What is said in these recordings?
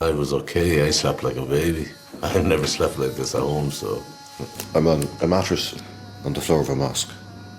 I was okay. I slept like a baby. I've never slept like this at home, so. I'm on a mattress on the floor of a mosque,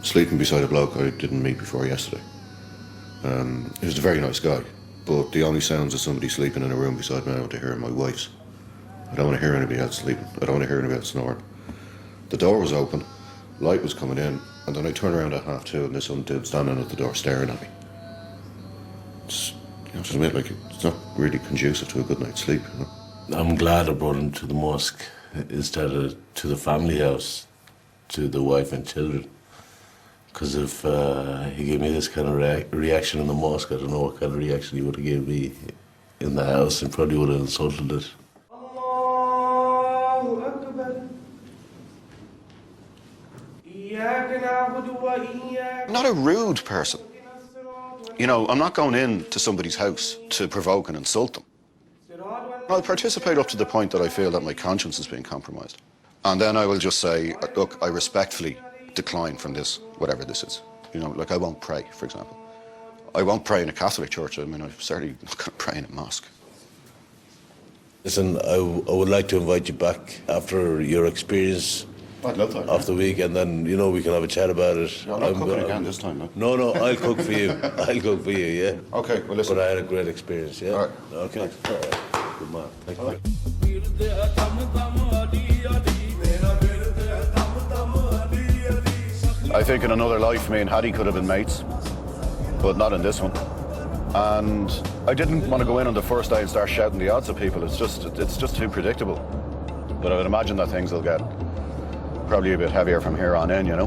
sleeping beside a bloke I didn't meet before yesterday. He was a very nice guy, but the only sounds of somebody sleeping in a room beside me I want to hear are my wife's. I don't want to hear anybody else sleeping. I don't want to hear anybody else snoring. The door was open, light was coming in, and then I turned around at 2:30 and this dude standing at the door staring at me. It's, just admit, like, it's not really conducive to a good night's sleep, you know? I'm glad I brought him to the mosque instead of to the family house, to the wife and children. Because if he gave me this kind of reaction in the mosque, I don't know what kind of reaction he would have gave me in the house, and probably would have insulted it. I'm not a rude person. You know, I'm not going in to somebody's house to provoke and insult them. I'll participate up to the point that I feel that my conscience is being compromised. And then I will just say, look, I respectfully decline from this, whatever this is. You know, like I won't pray, for example. I won't pray in a Catholic church. I mean, I'm certainly not going to pray in a mosque. Listen, I would like to invite you back after your experience I'd love that. of the week, and then, you know, we can have a chat about it. No, I'm not cooking again this time, no. No, I'll cook for you. I'll cook for you, yeah. Okay, well, listen. But I had a great experience, yeah? All right. Okay. Thanks. All right. Good man. Thank you. I think in another life, me and Hattie could have been mates, but not in this one. And I didn't want to go in on the first day and start shouting the odds at people. It's just too predictable. But I would imagine that things will get probably a bit heavier from here on in, you know.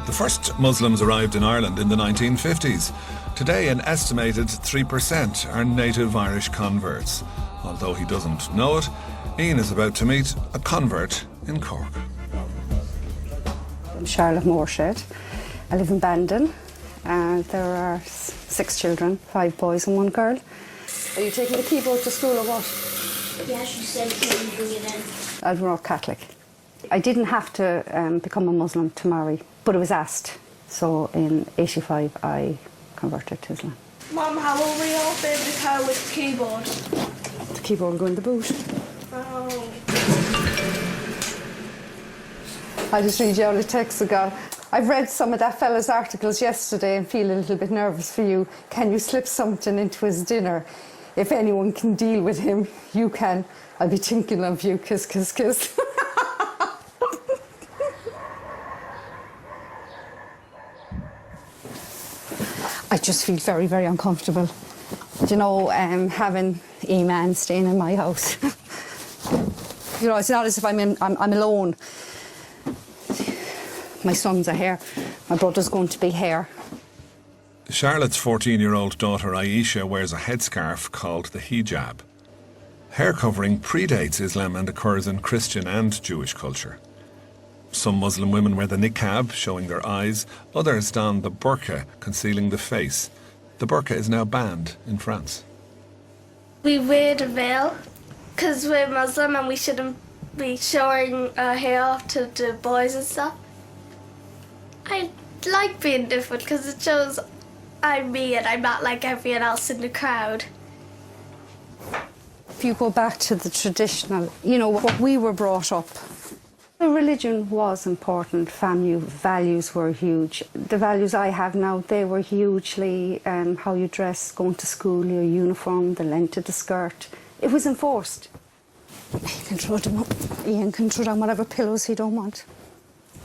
The first Muslims arrived in Ireland in the 1950s. Today, an estimated 3% are native Irish converts. Although he doesn't know it, Ian is about to meet a convert in Cork. I'm Charlotte Morshed. I live in Bandon. There are 6 children, 5 boys and 1 girl. Are you taking the keyboard to school or what? Yeah, she said she would bring it in. I grew up Catholic. I didn't have to become a Muslim to marry, but it was asked. So in '85, I converted to Islam. Mum, how will we open the car with the keyboard? The keyboard will go in the boot. Oh. I just read you out a text I got. I've read some of that fella's articles yesterday and feel a little bit nervous for you. Can you slip something into his dinner? If anyone can deal with him, you can. I'll be thinking of you. Kiss, kiss, kiss. I just feel very, very uncomfortable. You know, having Eman staying in my house. You know, it's not as if I'm alone. My sons are here. My brother's going to be here. Charlotte's 14-year-old daughter Aisha wears a headscarf called the hijab. Hair covering predates Islam and occurs in Christian and Jewish culture. Some Muslim women wear the niqab, showing their eyes. Others don the burqa, concealing the face. The burqa is now banned in France. We wear the veil because we're Muslim and we shouldn't be showing our hair off to the boys and stuff. I like being different because it shows I'm me and I'm not like everyone else in the crowd. If you go back to the traditional, you know, what we were brought up, the religion was important, family values were huge. The values I have now, they were hugely how you dress, going to school, your uniform, the length of the skirt. It was enforced. You can throw them up. Ian can throw down whatever pillows he don't want.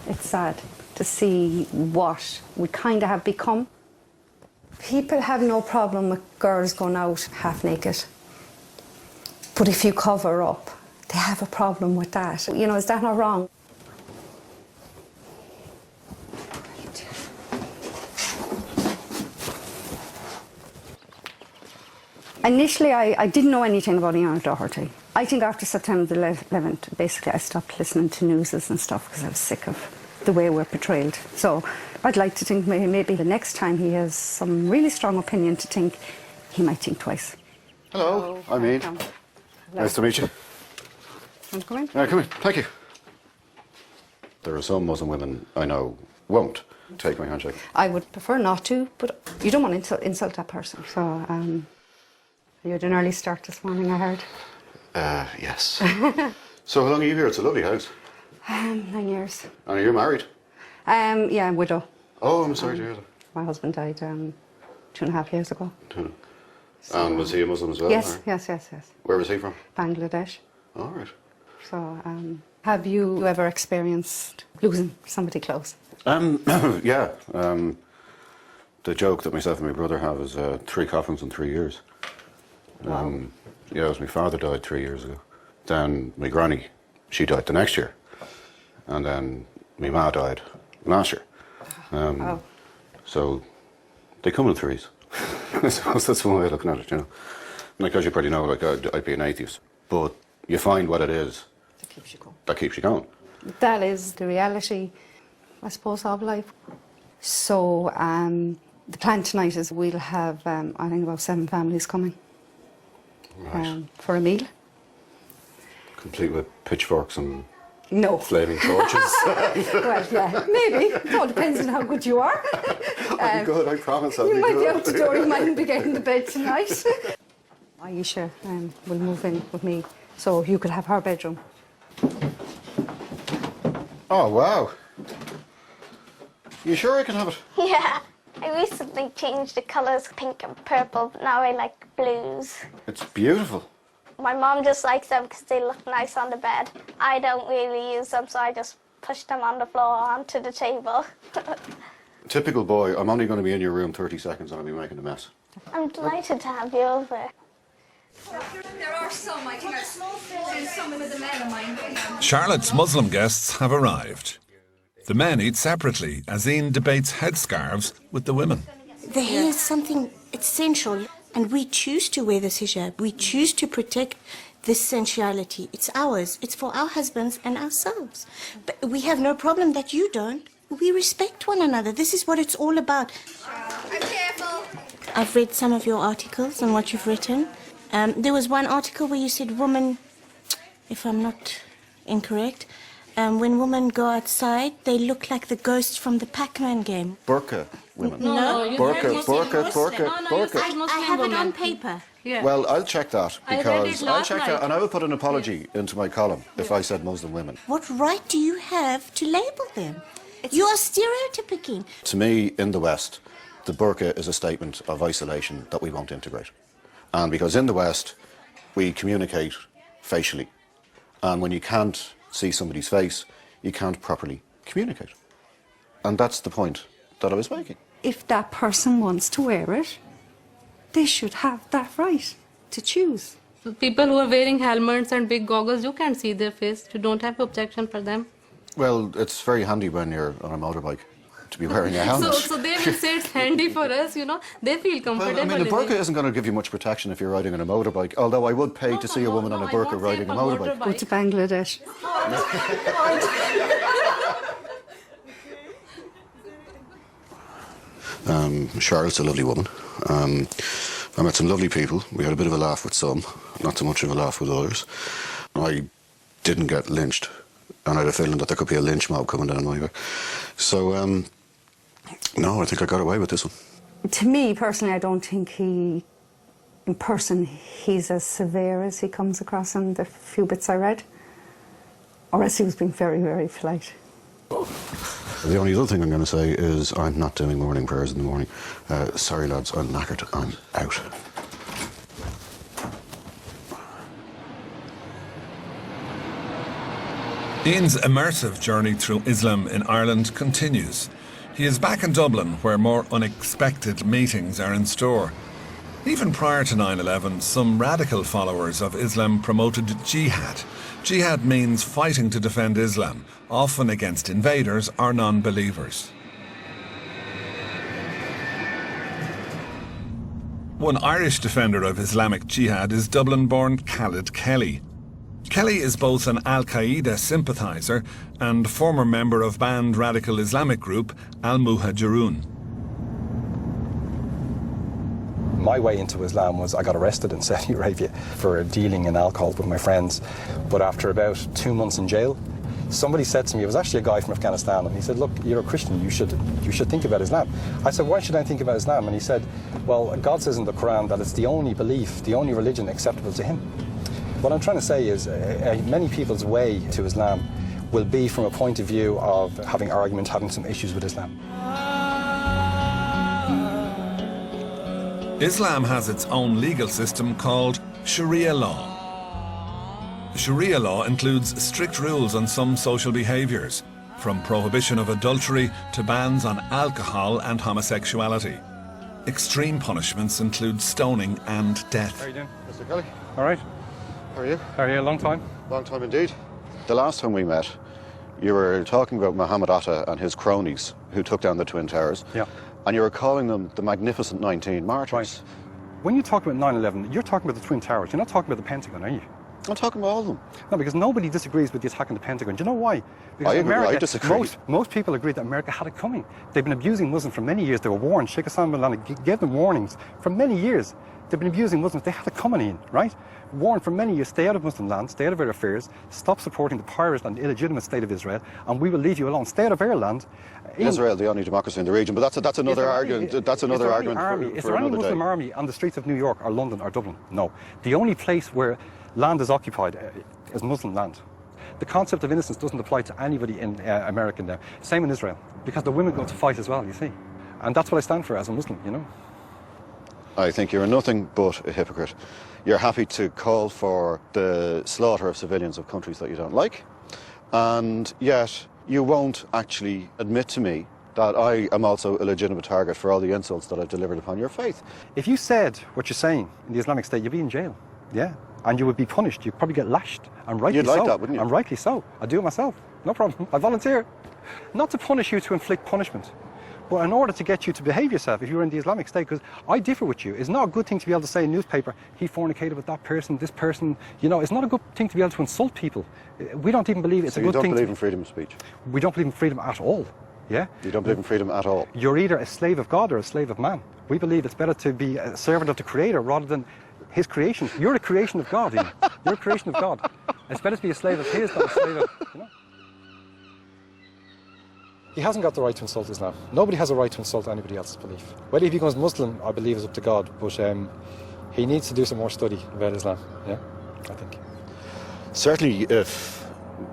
It's sad to see what we kind of have become. People have no problem with girls going out half naked. But if you cover up, they have a problem with that. You know, is that not wrong? Initially, I didn't know anything about Ian Doherty. I think after September the 11th, basically, I stopped listening to newses and stuff because I was sick of the way we're portrayed. So I'd like to think maybe the next time he has some really strong opinion to think, he might think twice. Hello, I'm Ian. Hello. Nice to meet you. Want to come in? Come in. Thank you. There are some Muslim women I know won't take my handshake. I would prefer not to, but you don't want to insult that person. So You had an early start this morning, I heard. Yes. So how long are you here? It's a lovely house. 9 years. And are you married? Yeah, I'm widow. Oh, I'm sorry to hear that. My husband died 2.5 years ago. And was he a Muslim as well? Yes, or- yes. Where was he from? Bangladesh. All right. So, have you ever experienced losing somebody close? Yeah. The joke that myself and my brother have is 3 coffins in 3 years. Yeah, it was my father died 3 years ago. Then my granny, she died the next year. And then my ma died last year. So they come in threes. I suppose that's one way of looking at it, you know. Like, as you probably know, like, I'd be an atheist. But you find what it is That keeps you going. that keeps you going. That is the reality, I suppose, of life. So, the plan tonight is we'll have, I think, about 7 families coming for a meal. Complete with pitchforks and No. flaming torches. Well, yeah, maybe. It all depends on how good you are. I'll be good, I promise I'll You be might be good. out the door, you mightn't be getting to bed tonight. Aisha will move in with me, so you could have her bedroom. Oh, wow. You sure I can have it? Yeah. I recently changed the colours pink and purple, but now I like blues. It's beautiful. My mom just likes them because they look nice on the bed. I don't really use them, so I just push them on the floor onto the table. Typical boy, I'm only going to be in your room 30 seconds and I'll be making a mess. I'm delighted to have you over. There are some, I think there's some of the men of mine. Charlotte's Muslim guests have arrived. The men eat separately as Ian debates headscarves with the women. The hair is something essential, and we choose to wear this hijab. We choose to protect this sensuality. It's ours. It's for our husbands and ourselves. But we have no problem that you don't. We respect one another. This is what it's all about. I'm careful. I've read some of your articles and what you've written. There was one article where you said women, if I'm not incorrect, when women go outside, they look like the ghosts from the Pac-Man game. Burqa women. No, Burqa. I have it on paper. Well, I'll check that I read because it I'll last check night. that and I will put an apology into my column if I said Muslim women. What right do you have to label them? You are stereotyping. To me, in the West, the burqa is a statement of isolation that we won't integrate. And because in the West, we communicate facially. And when you can't see somebody's face, you can't properly communicate. And that's the point that I was making. If that person wants to wear it, they should have that right to choose. People who are wearing helmets and big goggles, you can't see their face. You don't have objection for them. Well, it's very handy when you're on a motorbike to be wearing a helmet. So they will say it's handy for us, you know. They feel comfortable. Well, I mean, the in burqa it. isn't going to give you much protection if you're riding on a motorbike, although I would pay to see a woman on a I burqa won't say riding a for motorbike. Go to Bangladesh. Charlotte's a lovely woman. I met some lovely people. We had a bit of a laugh with some, not so much of a laugh with others. I didn't get lynched, and I had a feeling that there could be a lynch mob coming down my way. So, no, I think I got away with this one. To me, personally, I don't think in person, he's as severe as he comes across in the few bits I read. Or else he was being very, very polite. The only other thing I'm going to say is I'm not doing morning prayers in the morning. Sorry, lads, I'm knackered. I'm out. Ian's immersive journey through Islam in Ireland continues. He is back in Dublin, where more unexpected meetings are in store. Even prior to 9/11, some radical followers of Islam promoted jihad. Jihad means fighting to defend Islam, often against invaders or non-believers. One Irish defender of Islamic jihad is Dublin-born Khalid Kelly. Kelly is both an Al-Qaeda sympathiser and former member of banned radical Islamic group Al-Muhajirun. My way into Islam was I got arrested in Saudi Arabia for dealing in alcohol with my friends. But after about 2 months in jail, Somebody said to me, it was actually a guy from Afghanistan, and he said, look, you're a Christian, you should think about Islam. I said, why should I think about Islam? And he said, well, God says in the Quran that it's the only belief, the only religion acceptable to him. What I'm trying to say is many people's way to Islam will be from a point of view of having arguments, having some issues with Islam. Islam has its own legal system called Sharia law. Sharia law includes strict rules on some social behaviours, from prohibition of adultery to bans on alcohol and homosexuality. Extreme punishments include stoning and death. How are you doing, Mr. Kelly? All right. How are you? How are you? A long time? Long time indeed. The last time we met, you were talking about Muhammad Atta and his cronies who took down the Twin Towers. Yeah. And you were calling them the Magnificent 19 Martyrs. Right. When you talk about 9/11, you're talking about the Twin Towers. You're not talking about the Pentagon, are you? I'm talking about all of them. No, because nobody disagrees with the attack on the Pentagon. Do you know why? Because I agree, America, I disagree. Most people agree that America had it coming. They've been abusing Muslims for many years. They were warned. Sheikh Hassan bin Laden gave them warnings for many years. They've been abusing Muslims. They had it coming in, right? Warned for many years, stay out of Muslim land, stay out of our affairs, stop supporting the pirate and illegitimate state of Israel, and we will leave you alone. Stay out of our land. Israel, the only democracy in the region, but that's another argument. That's another argument Is for there any another Muslim day. army on the streets of New York or London or Dublin? No. The only place where land is occupied is Muslim land. The concept of innocence doesn't apply to anybody in America now. Same in Israel, because the women go to fight as well, you see. And that's what I stand for as a Muslim, you know. I think you're nothing but a hypocrite. You're happy to call for the slaughter of civilians of countries that you don't like, and yet you won't actually admit to me that I am also a legitimate target for all the insults that I've delivered upon your faith. If you said what you're saying in the Islamic State, you'd be in jail, yeah. And you would be punished. You'd probably get lashed, and rightly You'd so. like that, wouldn't you? And rightly so. I'd do it myself, no problem. I volunteer. Not to punish you, to inflict punishment, but in order to get you to behave yourself if you're in the Islamic State, because I differ with you. It's not a good thing to be able to say in a newspaper, he fornicated with that person, this person. You know, it's not a good thing to be able to insult people. We don't even believe it's So a you good don't thing. believe in freedom of speech? We don't believe in freedom at all. Yeah? You don't believe in freedom at all? You're either a slave of God or a slave of man. We believe it's better to be a servant of the Creator rather than his creation. You're a creation of God, Ian. You're a creation of God. It's better to be a slave of his than a slave of, you know. He hasn't got the right to insult Islam. Nobody has a right to insult anybody else's belief. Whether he becomes Muslim, I believe, is up to God, but he needs to do some more study about Islam, yeah, I think. Certainly, if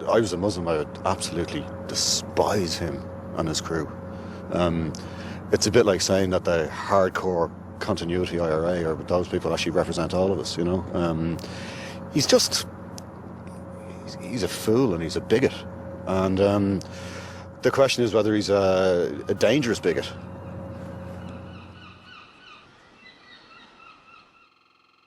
I was a Muslim, I would absolutely despise him and his crew. It's a bit like saying that the hardcore continuity IRA or those people actually represent all of us, you know. He's a fool and he's a bigot. And the question is whether he's a dangerous bigot